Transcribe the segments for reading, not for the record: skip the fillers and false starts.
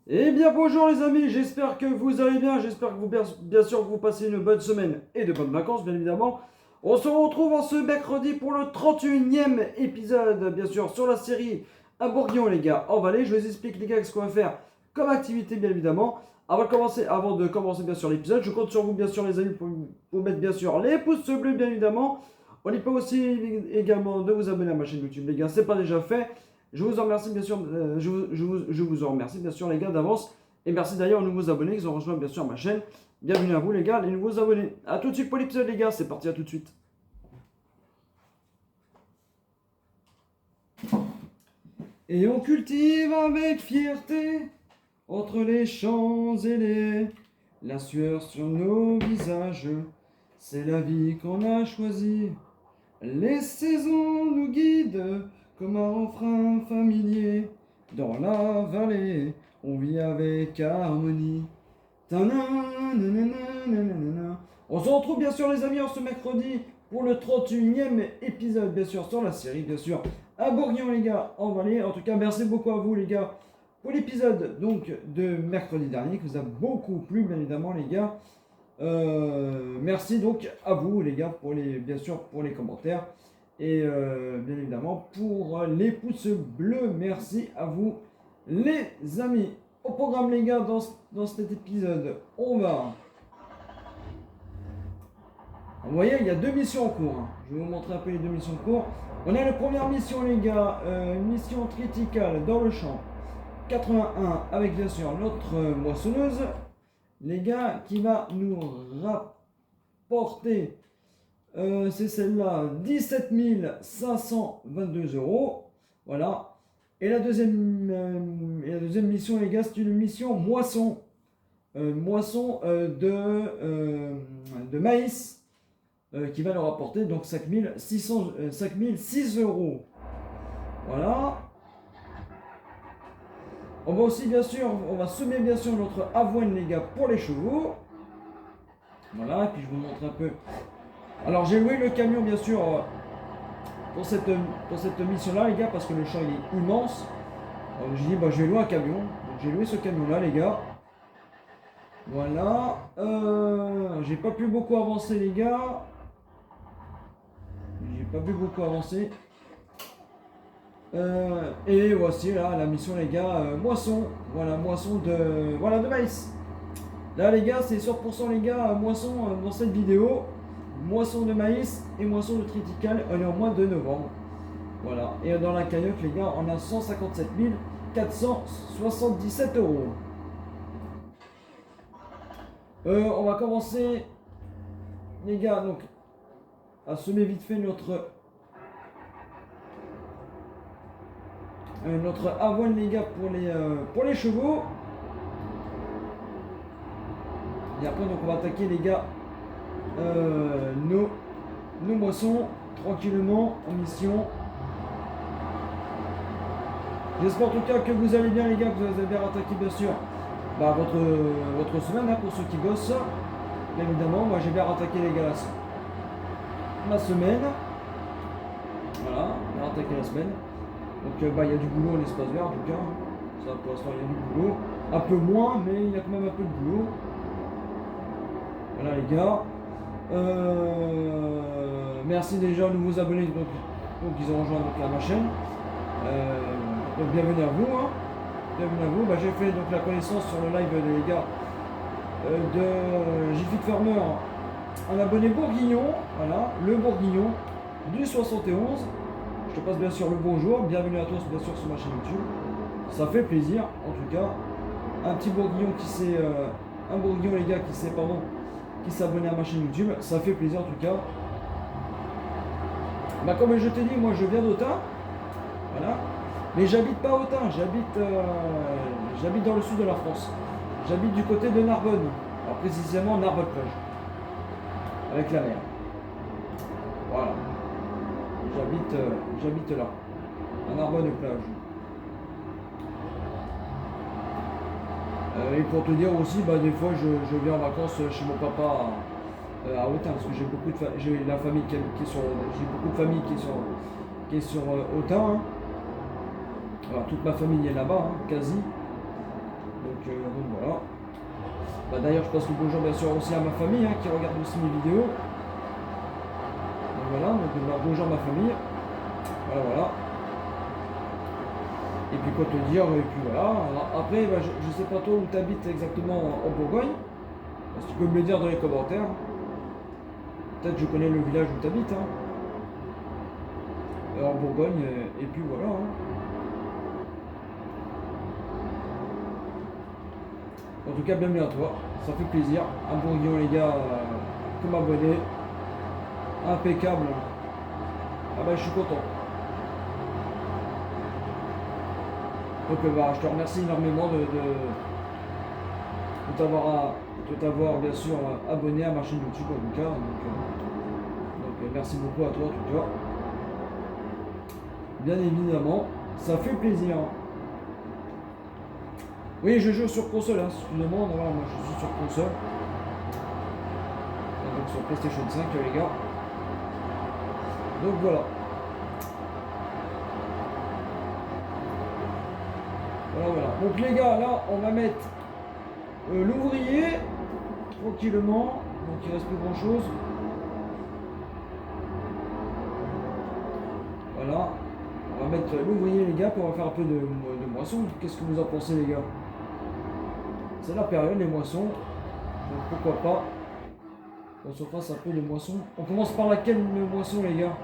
Eh bien bonjour les amis, j'espère que vous allez bien, j'espère que vous bien sûr que vous passez une bonne semaine et de bonnes vacances bien évidemment. On se retrouve en ce mercredi pour le 31e épisode bien sûr sur la série Un bourguignon les gars en Valais. Je vous explique les gars ce qu'on va faire comme activité bien évidemment. Avant de commencer bien sûr l'épisode, je compte sur vous bien sûr les amis pour mettre bien sûr les pouces bleus bien évidemment. On n'y peut aussi également de vous abonner à ma chaîne YouTube les gars, c'est pas déjà fait. Je vous en remercie bien sûr, je vous en remercie bien sûr les gars d'avance. Et merci d'ailleurs aux nouveaux abonnés qui ont rejoint bien sûr ma chaîne. Bienvenue à vous les gars, les nouveaux abonnés. A tout de suite pour l'épisode les gars, c'est parti, à tout de suite. Et on cultive avec fierté, entre les champs et la sueur sur nos visages. C'est la vie qu'on a choisie. Les saisons nous guident comme un refrain familier. Dans la vallée, on vit avec harmonie. On se retrouve bien sûr les amis en ce mercredi pour le 31e épisode bien sûr sur la série bien sûr à Bourguignon les gars en Valais. En tout cas merci beaucoup à vous les gars pour l'épisode donc de mercredi dernier qui vous a beaucoup plu bien évidemment les gars. Merci donc à vous les gars pour bien sûr pour les commentaires et bien évidemment pour les pouces bleus. Merci à vous les amis. Au programme les gars dans cet épisode on va... Vous voyez il y a deux missions en cours, hein. Je vais vous montrer un peu les deux missions en cours. On a la première mission les gars, une mission triticale dans le champ 81 avec bien sûr notre moissonneuse les gars qui va nous rapporter c'est celle-là 17 522 €. Voilà. Et la deuxième mission les gars c'est une mission moisson. Moisson de maïs qui va nous rapporter donc 5006 €. Voilà. On va aussi bien sûr, on va semer bien sûr notre avoine les gars pour les chevaux. Voilà, et puis je vous montre un peu. Alors j'ai loué le camion bien sûr pour cette mission là les gars parce que le champ il est immense. Donc j'ai dit bah je vais louer un camion. Donc j'ai loué ce camion là les gars. Voilà. J'ai pas pu beaucoup avancer les gars. J'ai pas pu beaucoup avancer. Et voici là la mission les gars, moisson, voilà, moisson de maïs. Là les gars c'est 100% les gars, moisson dans cette vidéo, moisson de maïs et moisson de triticale, on est au mois de novembre. Voilà, et dans la cagnotte les gars on a 157 477 €. On va commencer les gars donc à semer vite fait notre avoine les gars pour les chevaux. Et après donc on va attaquer les gars nos moissons tranquillement en mission. J'espère en tout cas que vous allez bien les gars, que vous avez bien attaqué bien sûr votre semaine pour ceux qui bossent. Bien évidemment, moi j'ai bien attaqué les gars ma semaine. Voilà, bien attaqué la semaine. Donc il y a du boulot en espace vert en tout cas. Ça pour l'instant il y a du boulot. Un peu moins mais il y a quand même un peu de boulot. Voilà les gars. Merci déjà aux nouveaux abonnés donc ils ont rejoint donc, ma chaîne. Donc bienvenue à vous. Hein. Bienvenue à vous. Bah, j'ai fait donc la connaissance sur le live les gars de Jiffy Farmer. Un abonné bourguignon. Voilà, le bourguignon du 71. Je te passe bien sûr le bonjour, bienvenue à tous bien sûr sur ma chaîne YouTube. Ça fait plaisir en tout cas. Un petit bourguignon un bourguignon les gars qui s'est abonné à ma chaîne YouTube, ça fait plaisir en tout cas. Bah comme je t'ai dit, moi je viens d'Autun, voilà. Mais j'habite pas à Autun, j'habite dans le sud de la France. J'habite du côté de Narbonne, alors précisément Narbonne-Plage, avec la mer. Voilà. J'habite là, à Narbonne-Plage. Et pour te dire aussi, bah, des fois je viens en vacances chez mon papa à Autun, parce que j'ai beaucoup de famille qui est sur Autun. Hein. Alors toute ma famille est là-bas, hein, quasi. Donc voilà. Bah, d'ailleurs, je passe le bonjour bien sûr aussi à ma famille qui regarde aussi mes vidéos. Donc voilà, donc bonjour à ma famille. Voilà. Et puis quoi te dire, et puis voilà. Alors, après, bah, je sais pas toi où tu habites exactement en Bourgogne. Si tu peux me le dire dans les commentaires. Peut-être je connais le village où tu habites. En Bourgogne, et puis voilà. En tout cas, bienvenue à toi. Ça fait plaisir. Un bourguignon, les gars, comme abonné. Impeccable. Ah bah, je suis content. Donc bah, je te remercie énormément de t'avoir bien sûr abonné à ma chaîne YouTube en tout cas. Donc merci beaucoup à toi en tout cas. Bien évidemment, ça fait plaisir. Oui, je joue sur console, si tu me demandes, voilà, moi je suis sur console. Donc sur PlayStation 5 les gars. Donc voilà. Voilà. Donc les gars, là, on va mettre l'ouvrier tranquillement. Donc il reste plus grand chose. Voilà. On va mettre l'ouvrier les gars, puis on va faire un peu de moisson. Qu'est-ce que vous en pensez les gars? C'est la période, les moissons. Donc pourquoi pas on se fasse un peu de moisson. On commence par laquelle moisson les gars?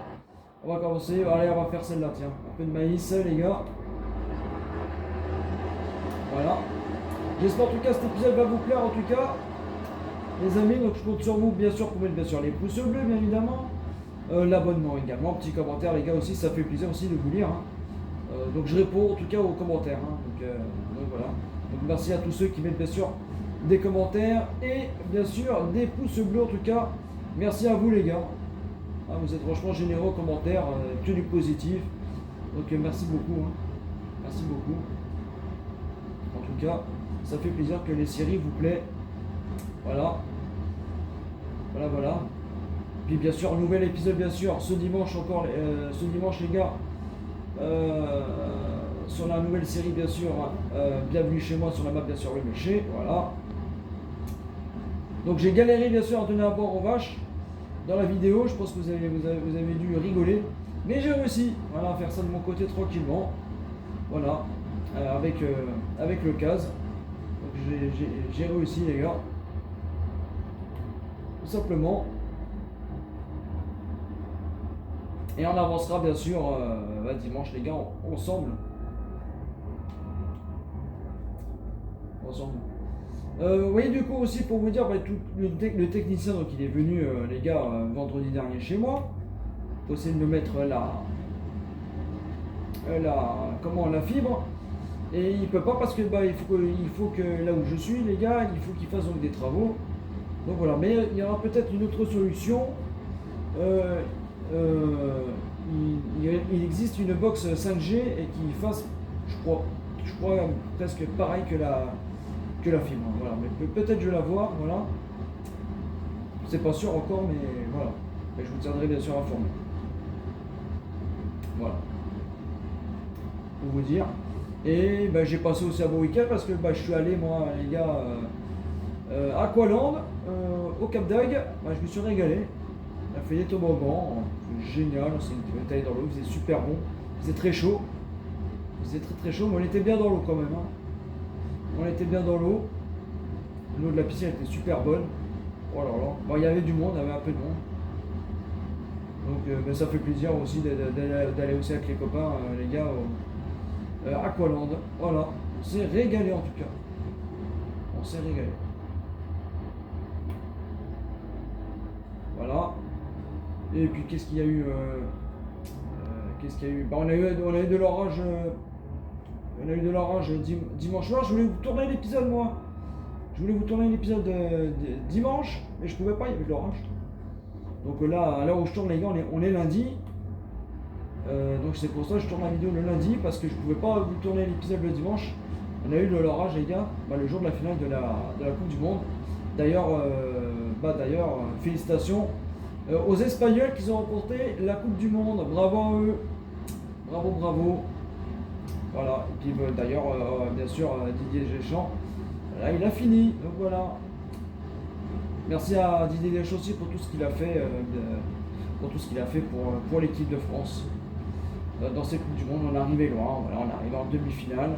On va commencer. Allez, on va faire celle-là, tiens. Un peu de maïs les gars. Voilà. J'espère en tout cas que cet épisode va vous plaire en tout cas. Les amis, donc je compte sur vous bien sûr pour mettre bien sûr les pouces bleus bien évidemment. L'abonnement également, petit commentaire les gars aussi, ça fait plaisir aussi de vous lire. Donc je réponds en tout cas aux commentaires. Donc voilà. Donc merci à tous ceux qui mettent bien sûr des commentaires et bien sûr des pouces bleus en tout cas. Merci à vous les gars. Vous êtes franchement généreux aux commentaires, que du positif. Donc merci beaucoup. Merci beaucoup. En tout cas, ça fait plaisir que les séries vous plaisent. Voilà. Puis bien sûr, nouvel épisode bien sûr, ce dimanche encore, ce dimanche les gars, sur la nouvelle série bien sûr, bienvenue chez moi sur la map bien sûr le méché, voilà. Donc j'ai galéré bien sûr à donner à boire aux vaches dans la vidéo, je pense que vous avez dû rigoler, mais j'ai réussi, voilà, à faire ça de mon côté tranquillement, voilà, avec le CAS, donc j'ai réussi les gars, tout simplement. Et on avancera bien sûr dimanche les gars ensemble. Oui du coup aussi pour vous dire le technicien donc il est venu les gars vendredi dernier chez moi. Pour essayer de me mettre la fibre. Et il peut pas parce que il faut que là où je suis les gars, il faut qu'il fasse donc des travaux. Donc voilà, mais il y aura peut-être une autre solution. Il existe une box 5G et qui fasse, je crois presque pareil que la fibre. Voilà, mais peut-être je vais la voir, voilà. C'est pas sûr encore, mais voilà. Et je vous tiendrai bien sûr informé. Voilà. Pour vous dire. Et j'ai passé aussi un bon week-end parce que je suis allé moi les gars Aqualand au Cap d'Agde. Je me suis régalé. On a fait des toboggans, génial, on s'est taillé dans l'eau, il faisait super bon, il faisait très chaud, très chaud, mais on était bien dans l'eau quand même. On était bien dans l'eau, l'eau de la piscine était super bonne, oh là là, bon il y avait du monde, il y avait un peu de monde, donc ça fait plaisir aussi d'aller aussi avec les copains, les gars, Aqualand, voilà, on s'est régalé en tout cas, on s'est régalé. Voilà. Et puis qu'est-ce qu'il y a eu on a eu de l'orage. On a eu de l'orage dimanche soir. Je voulais vous tourner l'épisode moi. Je voulais vous tourner l'épisode dimanche, mais je pouvais pas, il y avait de l'orage. Donc là où je tourne les gars, on est lundi. Donc c'est pour ça que je tourne la vidéo le lundi, parce que je pouvais pas vous tourner l'épisode le dimanche. On a eu de l'orage les gars, le jour de la finale de la Coupe du Monde. D'ailleurs, félicitations aux Espagnols qui ont remporté la Coupe du Monde. Bravo à eux. Bravo. Voilà, et puis d'ailleurs, bien sûr, Didier Deschamps, là il a fini, donc voilà. Merci à Didier Deschamps aussi pour tout ce qu'il a fait, pour tout ce qu'il a fait pour l'équipe de France. Dans cette Coupe du Monde, on est arrivé loin, voilà, on est arrivé en demi-finale.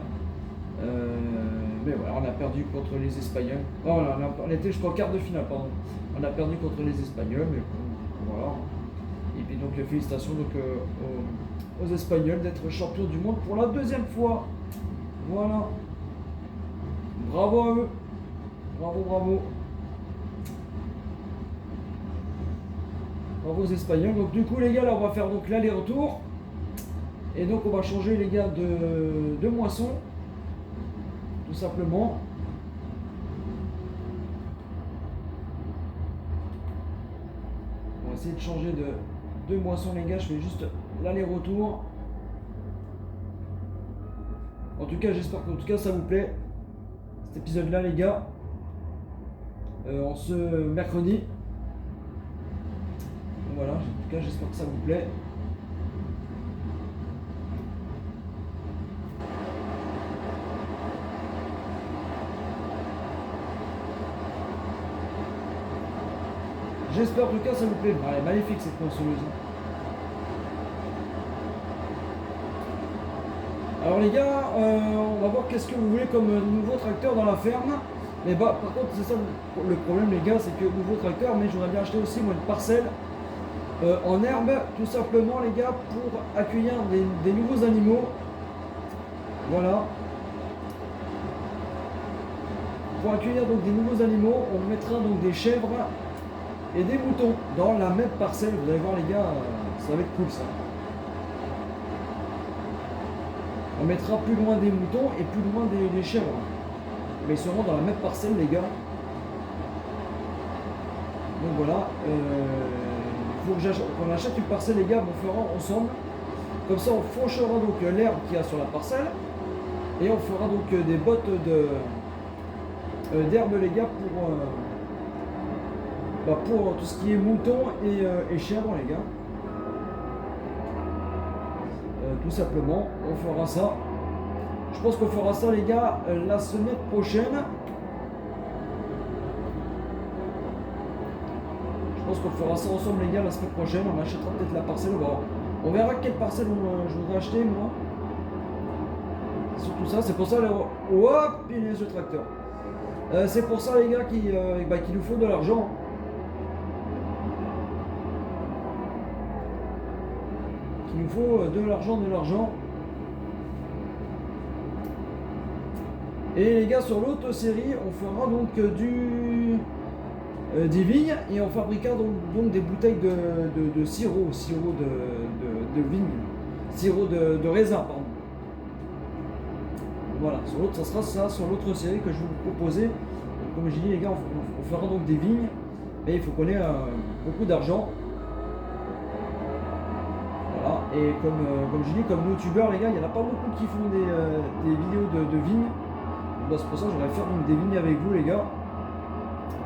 Mais voilà, on a perdu contre les Espagnols. Oh, on était jusqu'en quart de finale, pardon. On a perdu contre les Espagnols, mais bon, voilà. Et puis donc félicitations donc, aux Espagnols d'être champions du monde pour la deuxième fois. Voilà. Bravo à eux. Bravo, bravo. Bravo aux Espagnols. Donc du coup les gars, là on va faire donc l'aller-retour. Et donc on va changer les gars de moisson. Tout simplement. On va essayer de changer de moisson les gars. Je fais juste l'aller-retour. En tout cas, j'espère qu'en tout cas ça vous plaît. Cet épisode là les gars. En ce mercredi. Donc voilà, en tout cas j'espère que ça vous plaît. J'espère en tout cas ça vous plaît. Elle est magnifique cette moissonneuse. Alors les gars, on va voir qu'est-ce que vous voulez comme nouveau tracteur dans la ferme. Mais bah, par contre, c'est ça le problème les gars, c'est que nouveau tracteur, mais j'aurais bien acheté aussi moi une parcelle en herbe, tout simplement les gars, pour accueillir des nouveaux animaux. Voilà. Pour accueillir donc des nouveaux animaux, on mettra donc des chèvres et des moutons dans la même parcelle. Vous allez voir les gars, ça va être cool ça. On mettra plus loin des moutons et plus loin des chèvres. Mais ils seront dans la même parcelle les gars. Donc voilà. Il faut qu'on achète une parcelle les gars, on fera ensemble. Comme ça on fauchera donc l'herbe qu'il y a sur la parcelle. Et on fera donc des bottes d'herbe les gars pour tout ce qui est mouton et chèvre les gars. Tout simplement, on fera ça. Je pense qu'on fera ça les gars la semaine prochaine. Je pense qu'on fera ça ensemble les gars la semaine prochaine. On achètera peut-être la parcelle. On verra quelle parcelle je voudrais acheter moi. Surtout ça, c'est pour ça hop, il est ce tracteur. C'est pour ça les gars qu'il nous faut de l'argent. Il nous faut de l'argent. Et les gars, sur l'autre série, on fera donc des vignes et on fabriquera donc des bouteilles de sirop de vigne, sirop de raisin, pardon. Voilà, sur l'autre, ça sera ça, sur l'autre série que je vais vous proposer. Donc, comme je dis les gars, on fera donc des vignes, mais il faut qu'on ait beaucoup d'argent. Et comme je dis, comme youtubeurs les gars, il n'y en a pas beaucoup qui font des vidéos de vignes. Donc c'est pour ça que j'aimerais faire donc des vignes avec vous les gars.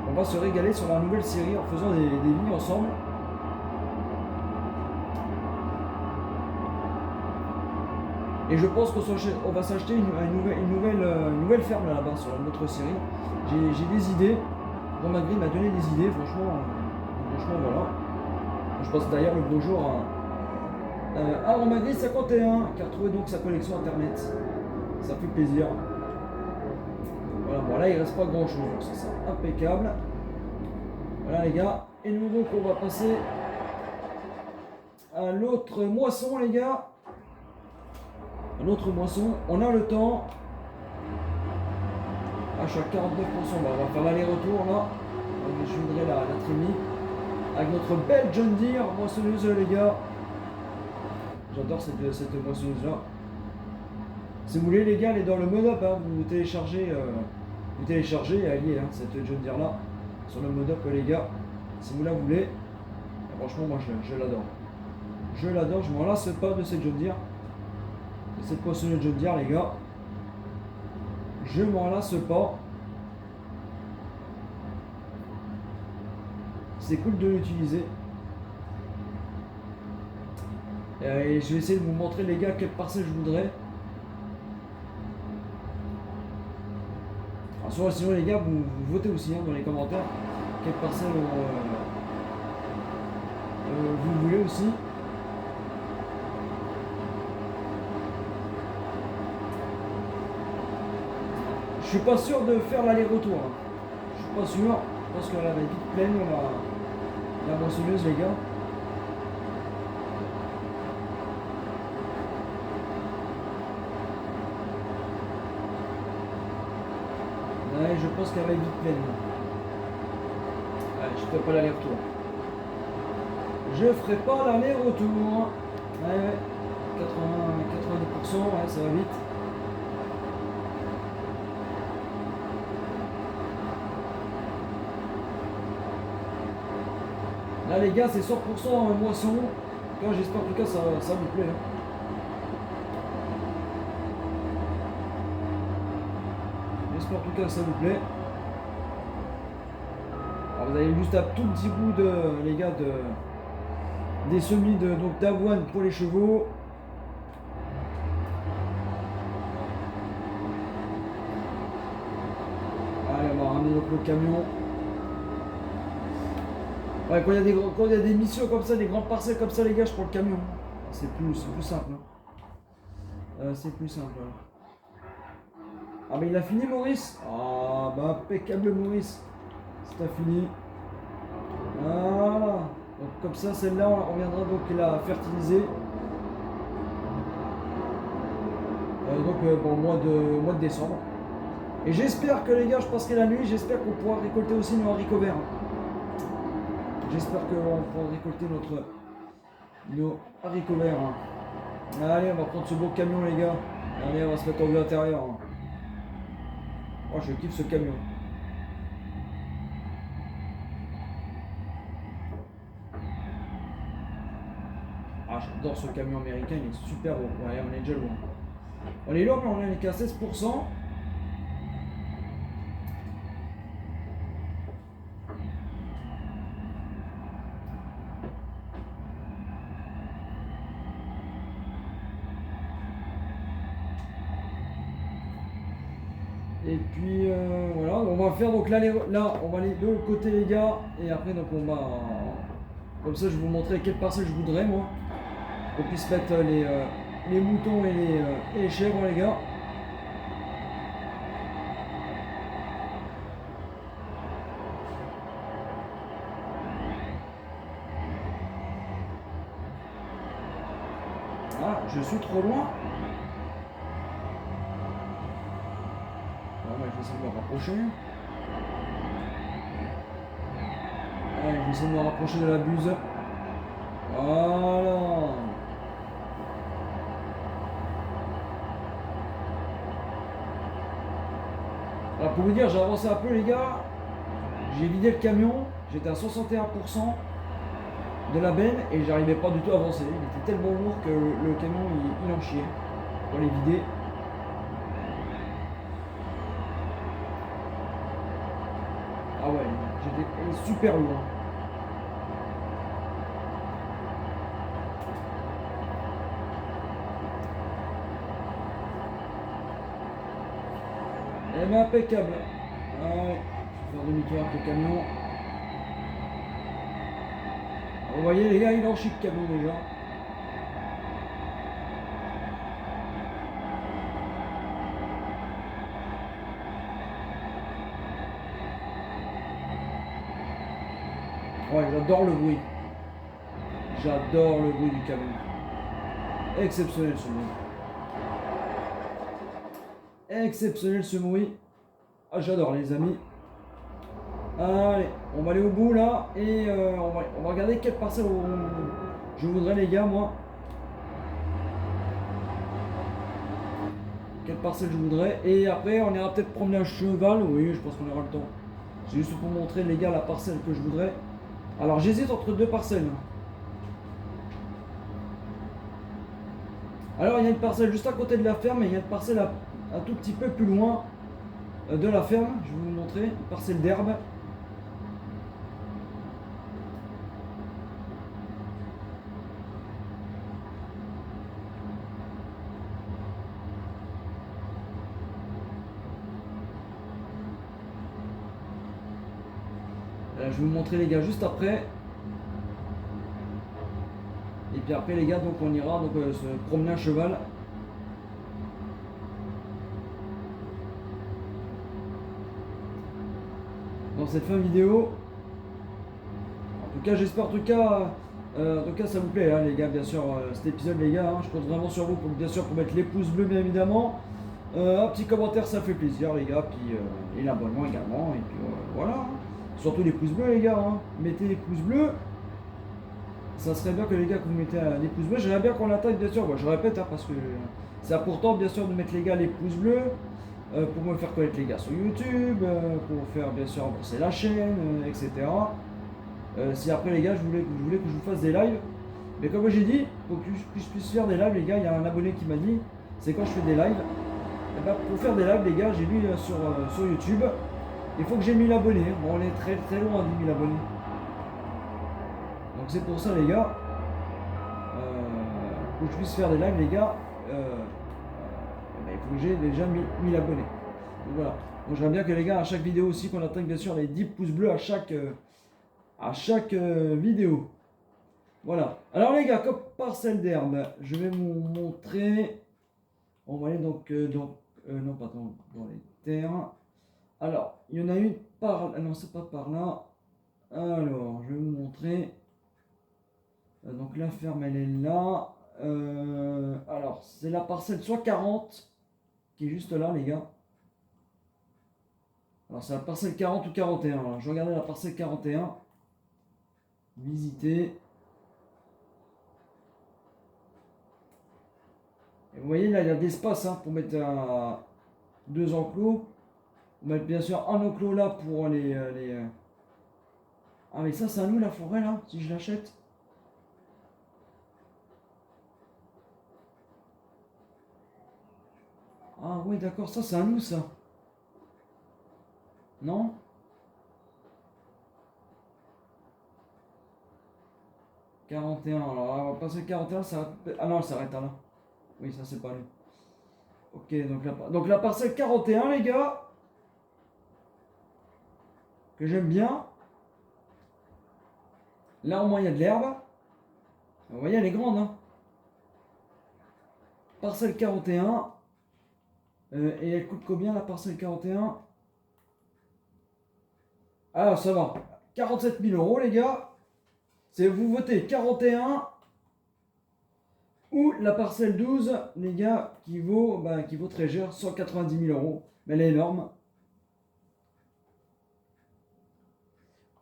On va se régaler sur la nouvelle série en faisant des vignes ensemble. Et je pense qu'on va s'acheter une nouvelle ferme là-bas sur notre série. J'ai des idées. Romain Gris m'a donné des idées, franchement voilà. Je passe d'ailleurs le bonjour à Romain Gris 51 qui a retrouvé donc sa collection internet. Ça fait plaisir. Voilà, bon là il reste pas grand chose, donc ça c'est impeccable. Voilà les gars. Et nous donc on va passer à l'autre moisson les gars. L'autre moisson, on a le temps. Ah, je suis à 49%. Bah, on va faire l'aller-retour là. Je voudrais la trémie avec notre belle John Deere moissonneuse les gars. J'adore cette moissonneuse là. Si vous voulez les gars, elle est dans le mode up, hein. Vous téléchargez et elle y est, hein, cette John Deere là sur le mode up les gars. Si vous la voulez, franchement moi je l'adore. Je l'adore, je m'en lasse pas de cette John Deere. Cette poissonneuse John Deere les gars, je m'en lasse pas. C'est cool de l'utiliser. Et je vais essayer de vous montrer les gars quelle parcelle je voudrais. Sinon les gars, vous votez aussi dans les commentaires quelle parcelle vous voulez aussi. Je suis pas sûr de faire l'aller-retour. Hein. Je suis pas sûr. Je pense qu'elle va être vite pleine la moissonneuse les gars. Ouais, je pense qu'elle va être vite pleine. Ouais, je ferai pas l'aller-retour. Je ferai pas l'aller-retour. Ouais, 90%, ouais, ça va vite. Là les gars, c'est 100% moisson. J'espère en tout cas ça vous plaît. Hein. J'espère en tout cas que ça vous plaît. Alors vous avez juste un tout petit bout de les gars des semis d'avoine pour les chevaux. Allez, on va ramener donc le camion. Ouais, quand il y a des missions comme ça, des grandes parcelles comme ça, les gars, je prends le camion. C'est plus simple. Hein. C'est plus simple. Hein. Ah, mais il a fini, Maurice? Ah, bah, impeccable, Maurice. C'est fini. Voilà. Donc, comme ça, celle-là, on viendra donc la fertiliser. Au mois de décembre. Et j'espère que, les gars, je passerai la nuit, j'espère qu'on pourra récolter aussi nos haricots verts. J'espère qu'on pourra récolter nos haricots verts. Hein. Allez, on va prendre ce beau camion, les gars. Allez, on va se mettre en vue intérieure. Hein. Oh, je kiffe ce camion. Ah, j'adore ce camion américain, il est super beau. Ouais, on est déjà loin. On est loin, mais on est qu'à 16%. Et puis voilà, on va faire donc là, on va aller de l'autre côté les gars, et après donc on va, comme ça je vais vous montrer quelle parcelle je voudrais moi, qu'on puisse mettre les moutons et les chèvres les gars. Ah, je suis trop loin. Je vais essayer de me rapprocher. Allez, je vais essayer de me rapprocher de la buse. Voilà. Alors pour vous dire, j'ai avancé un peu les gars. J'ai vidé le camion. J'étais à 61% de la benne et j'arrivais pas du tout à avancer. Il était tellement lourd que le camion il en chiait pour les vider. Ah ouais, j'étais super loin. Eh ben impeccable. Ouais, je vais faire demi-tour avec le camion. Vous voyez les gars, il en chie le camion déjà. Ouais, j'adore le bruit. J'adore le bruit du camion. Exceptionnel ce bruit. Exceptionnel ce bruit. Ah, j'adore les amis. Allez, on va aller au bout là et on va regarder quelle parcelle je voudrais les gars moi. Quelle parcelle je voudrais. Et après on ira peut-être promener un cheval. Oui, je pense qu'on aura le temps. C'est juste pour montrer les gars la parcelle que je voudrais. Alors j'hésite entre deux parcelles. Alors il y a une parcelle juste à côté de la ferme et il y a une parcelle un tout petit peu plus loin de la ferme. Je vais vous montrer. Une parcelle d'herbe. Je vais vous montrer les gars juste après. Et puis après les gars, donc on ira donc se promener à cheval. Dans cette fin vidéo. En tout cas, j'espère en tout cas ça vous plaît, hein, les gars, bien sûr, cet épisode, les gars, hein, je compte vraiment sur vous pour bien sûr pour mettre les pouces bleus, bien évidemment. Un petit commentaire, ça fait plaisir, les gars, puis et l'abonnement également, et puis voilà. Hein. Surtout les pouces bleus, les gars, hein. Mettez les pouces bleus. Ça serait bien que les gars, que vous mettez les pouces bleus. J'aimerais bien qu'on l'attaque, bien sûr, je répète, hein, parce que c'est important, bien sûr, de mettre les gars les pouces bleus. Pour me faire connaître les gars sur YouTube, pour faire bien sûr avancer la chaîne, etc. Si après les gars, je voulais que je vous fasse des lives, mais comme j'ai dit, pour que je puisse faire des lives, les gars, il y a un abonné qui m'a dit, c'est quand je fais des lives, et ben, pour faire des lives, les gars, j'ai vu sur YouTube, il faut que j'ai 1000 abonnés. Bon, on est très très loin des 1000 abonnés. Donc c'est pour ça, les gars, pour que je puisse faire des lives, les gars, il faut que j'ai déjà 1000 abonnés. Donc voilà. Donc j'aimerais bien que les gars, à chaque vidéo aussi, qu'on atteigne bien sûr les 10 pouces bleus à chaque vidéo. Voilà. Alors les gars, comme parcelle d'herbe, je vais vous montrer. On va aller donc non pardon, dans les terres. Alors, il y en a une par non, c'est pas par là. Alors, je vais vous montrer. Donc la ferme elle est là. Alors, c'est la parcelle soit 40 qui est juste là, les gars. Alors, c'est la parcelle 40 ou 41. Alors, je regardais la parcelle 41. Visiter. Et vous voyez là, il y a de l'espace hein, pour mettre deux enclos. On va mettre bien sûr un enclos là pour les. Ah, mais ça, c'est à nous la forêt là, si je l'achète. Ah, oui, d'accord, ça, c'est à nous ça. Non? « 41, alors on va passer 41, ça... Ah non, ça s'arrête là. Oui, ça c'est pas lui. Ok, donc la parcelle 41, les gars, que j'aime bien. Là, au moins, il y a de l'herbe. Vous voyez, elle est grande. Hein. Parcelle 41. Et elle coûte combien, la parcelle 41? Ah, ça va. 47 000 euros, les gars. C'est vous votez 41 ou la parcelle 12, les gars, qui vaut très cher, 190 000 euros. Mais elle est énorme.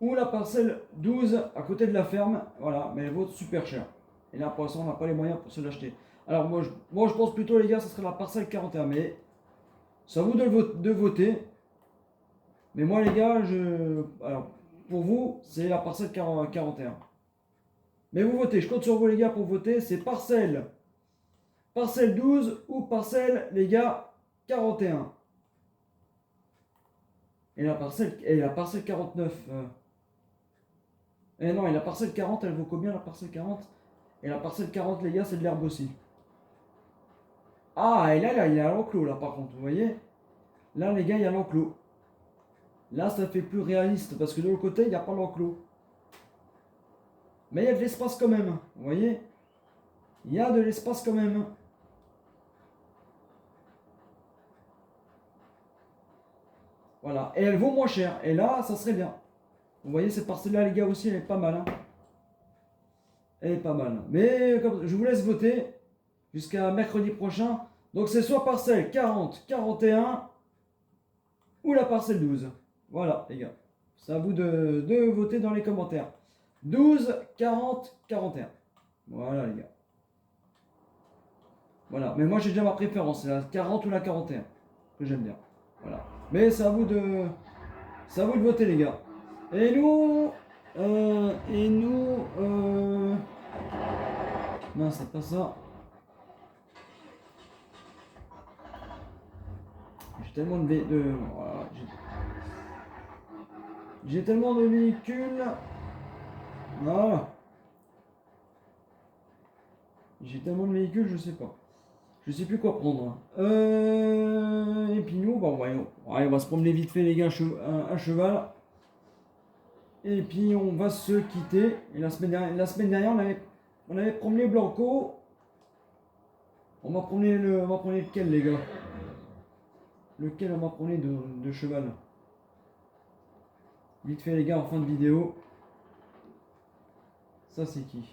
Ou la parcelle 12 à côté de la ferme, voilà, mais elle vaut super cher. Et là, pour l'instant, on n'a pas les moyens pour se l'acheter. Alors, moi je pense plutôt, les gars, ça serait la parcelle 41, mais c'est à vous de voter. Mais moi, les gars, alors, pour vous, c'est la parcelle 41. Mais vous votez, je compte sur vous, les gars, pour voter. C'est parcelle 12 ou parcelle, les gars, 41. Et la parcelle 49. Et non, et la parcelle 40, elle vaut combien la parcelle 40? Et la parcelle 40, les gars, c'est de l'herbe aussi. Ah, et là, il y a l'enclos, là, par contre, vous voyez? Là, les gars, il y a l'enclos. Là, ça fait plus réaliste, parce que de l'autre côté, il n'y a pas l'enclos. Mais il y a de l'espace quand même, vous voyez? Il y a de l'espace quand même. Voilà, et elle vaut moins cher. Et là, ça serait bien. Vous voyez, cette parcelle-là, les gars, aussi, elle est pas mal. Hein. Elle est pas mal. Mais comme, je vous laisse voter jusqu'à mercredi prochain. Donc, c'est soit parcelle 40, 41 ou la parcelle 12. Voilà, les gars. C'est à vous de voter dans les commentaires. 12, 40, 41. Voilà, les gars. Voilà. Mais moi, j'ai déjà ma préférence. C'est la 40 ou la 41 que j'aime bien. Voilà. Mais c'est à vous de voter, les gars. Et nous, non, c'est pas ça. J'ai tellement voilà, j'ai tellement de véhicules. Voilà. J'ai tellement de véhicules, je sais pas. Je sais plus quoi prendre. Et puis nous, on va se promener vite fait, les gars, à cheval. Et puis on va se quitter. Et la semaine dernière on avait promené Blanco. On va promener lequel, les gars? Lequel on va promener de cheval? Vite fait, les gars, en fin de vidéo. Ça, c'est qui?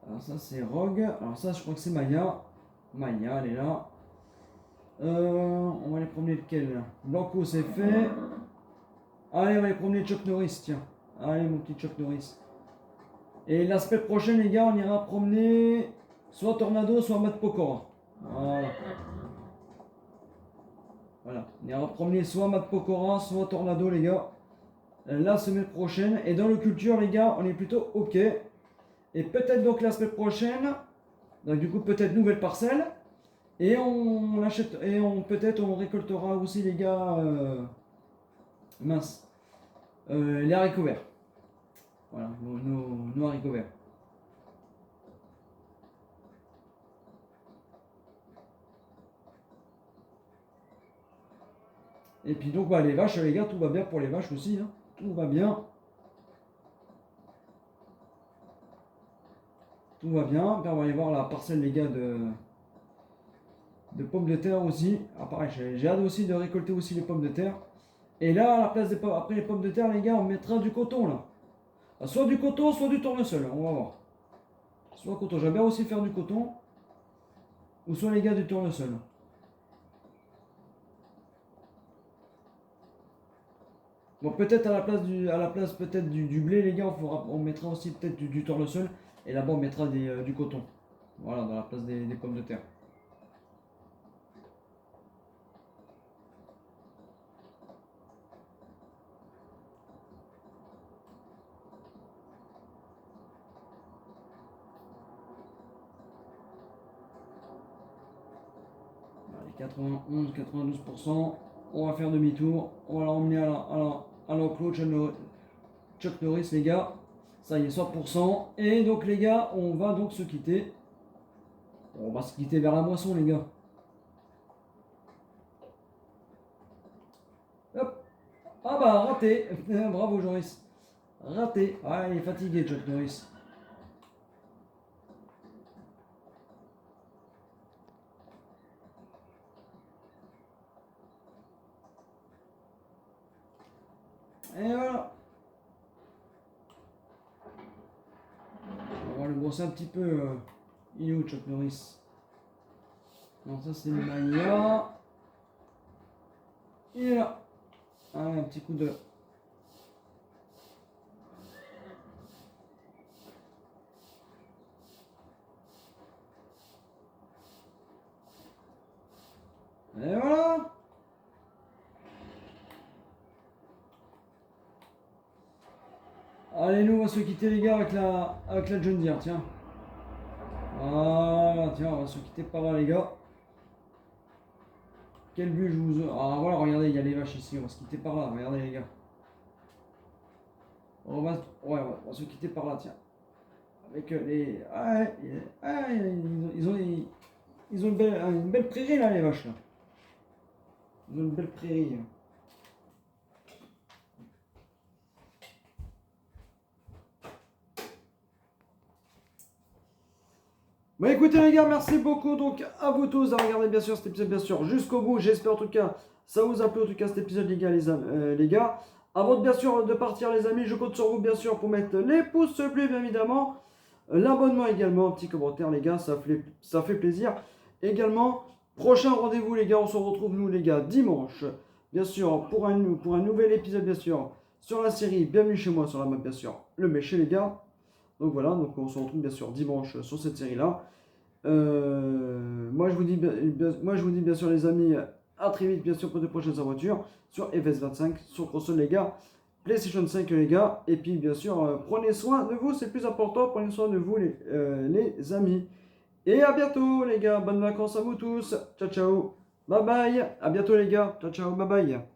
Alors ça, c'est Rogue. Alors ça, je crois que c'est Maya. Maya, elle est là. On va aller promener lequel? Blanco, c'est fait. Allez, on va aller promener Chuck Norris, tiens. Allez, mon petit Chuck Norris. Et la semaine prochaine, les gars, on ira promener soit Tornado, soit Matt Pokora. Voilà. Voilà. On ira promener soit Matt Pokora, soit Tornado, les gars. La semaine prochaine. Et dans le culture, les gars, on est plutôt OK. Et peut-être donc la semaine prochaine, donc du coup, peut-être nouvelle parcelle. Et on achète, et peut-être on récoltera aussi, les gars, mince, les haricots verts. Voilà, nos haricots verts. Et puis donc, bah, les vaches, les gars, tout va bien pour les vaches aussi. Hein. Tout va bien. Tout va bien. Puis on va aller voir la parcelle, les gars, de pommes de terre aussi. Ah, pareil, j'ai hâte aussi de récolter aussi les pommes de terre. Et là, à la place des pommes, après les pommes de terre, les gars, on mettra du coton là. Soit du coton, soit du tournesol. On va voir. Soit coton. J'aime bien aussi faire du coton. Ou soit les gars du tournesol. Bon, peut-être à la place peut-être du blé, les gars, on mettra aussi peut-être du tournesol. Et là-bas, on mettra du coton. Voilà, dans la place des pommes de terre. Allez, 91-92%. On va faire demi-tour. On va l'emmener à l'enclos Chuck Norris, les gars. Ça y est, 100%. Et donc, les gars, on va donc se quitter. On va se quitter vers la moisson, les gars. Hop. Ah bah, raté. Bravo, Joris. Raté. Ah, il est fatigué, Chuck Norris. Et voilà. On va le brosser un petit peu. Il est où, Chuck Norris? Non, ça c'est Maya. Il est là. Ah, un petit coup de... Et voilà. Allez, nous on va se quitter, les gars, avec la John Deere, tiens. Voilà, tiens, on va se quitter par là, les gars. Quel but je vous... Ah voilà, regardez, il y a les vaches ici, on va se quitter par là, regardez, les gars. Ouais, on va se quitter par là, tiens. Avec les... ils ont une belle prairie, là, les vaches, là. Ils ont une belle prairie. Bon, écoutez, les gars, merci beaucoup donc à vous tous d'avoir regardé bien sûr cet épisode bien sûr jusqu'au bout. J'espère en tout cas ça vous a plu en tout cas cet épisode, les gars, les gars. Avant de bien sûr de partir, les amis, je compte sur vous bien sûr pour mettre les pouces bleus bien évidemment, l'abonnement également, un petit commentaire, les gars, ça fait plaisir. Également, prochain rendez-vous, les gars, on se retrouve nous, les gars, dimanche, bien sûr, pour un nouvel épisode bien sûr sur la série Bienvenue chez moi sur la map bien sûr le méché, les gars. Donc voilà, donc on se retrouve bien sûr dimanche sur cette série-là. Moi je vous dis bien sûr, les amis, à très vite bien sûr pour de prochaines aventures sur FS25, sur console, les gars, PlayStation 5, les gars. Et puis bien sûr, prenez soin de vous, c'est le plus important, prenez soin de vous les amis. Et à bientôt, les gars, bonnes vacances à vous tous, ciao ciao, bye bye, à bientôt les gars, ciao ciao, bye bye.